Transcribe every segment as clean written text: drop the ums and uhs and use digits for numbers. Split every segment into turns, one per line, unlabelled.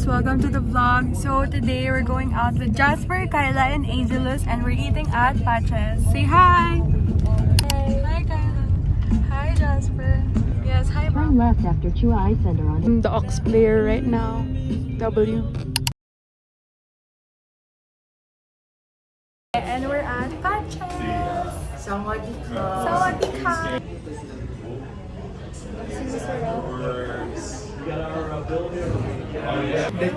guys! Welcome to the vlog. So today we're going out with Jasper, Kyla, and Angelus, and we're eating at Patches. Say hi! Hi Kyla! Hi Jasper! Yes, hi
Turn
mom!
left after Chua Eye Center on
The Ox player right now. W. And we're at Patches! Sawadee ka! Sawadee ka!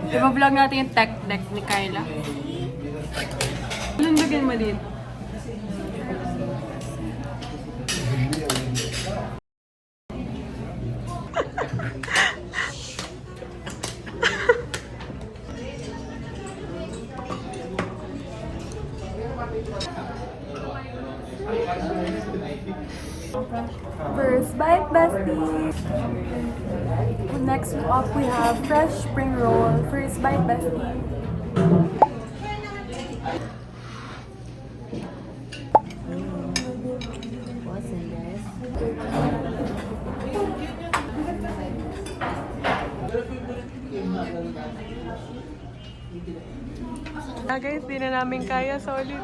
Iba-vlog natin yung tech deck ni Kyla. Lundugin mo dito. First bite, bestie. Next up, we have fresh spring roll. First bite, bestie. Guys, di na namin kaya. Solid.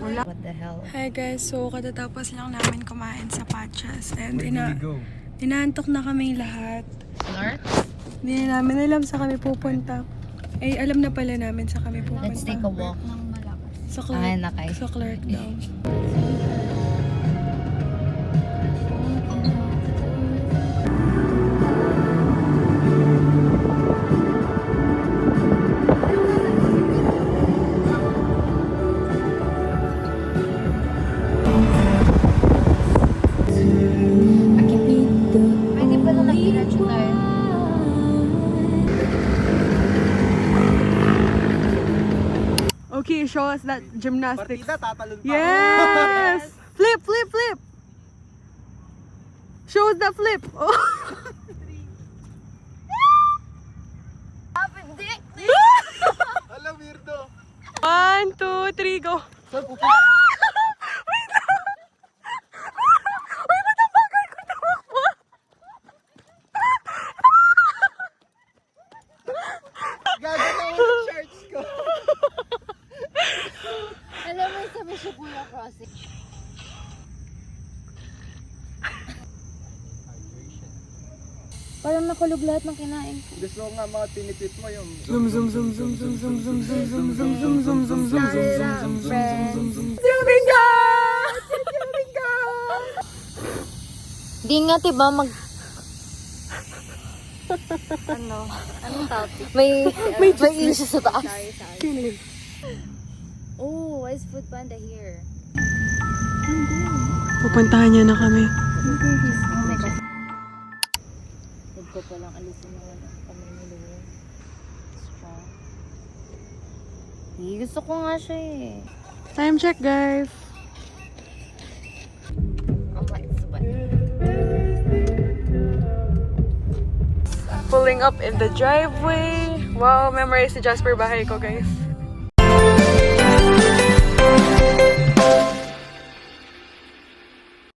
What the hell?
Hi guys, so katatapos lang namin kumain sa Patches and inaantok na kami lahat. Hindi na namin alam sa kami pupunta. Ay, alam na pala namin sa kami pupunta.
Let's take a walk.
Sa Clark, sa Clark daw.
Pwede pa lang nag-inatch tayo.
Okay, show us that gymnastics.
Partida, tatalon pa.
Yes! Flip, flip, flip! Show us that flip! Oh.
Alam, weirdo.
1, 2, 3, go!
Saan pupunta?
Wait lang! Uy, ba't ang bagal ko tumakbo?
Gagalaw ang shorts ko.
Alam mo sa Shibuya Crossing. Parang nakulog lahat ng kinain ko.
Gusto ko nga mga tinipit mo yung
Zoom, zoom, zoom, zoom, zoom, zoom, zoom, zoom, zoom, zoom, zoom, zoom, zoom, zoom, zoom, zoom, zoom, zoom. Zooming ka! Zooming ka!
Di nga, diba,
Ano?
Anong topic? May issue sa taas.
Sorry.
Oh, why is Food Panda here?
Pupuntahan niya na kami.
Oh my God. Huwag ko palang alisin yung kamay ni Lulu. Strong. Gusto ko nga siya eh.
Time check, guys.
I'm like, sweat.
Pulling up in the driveway. Wow, memorize si Jasper bahay ko, guys.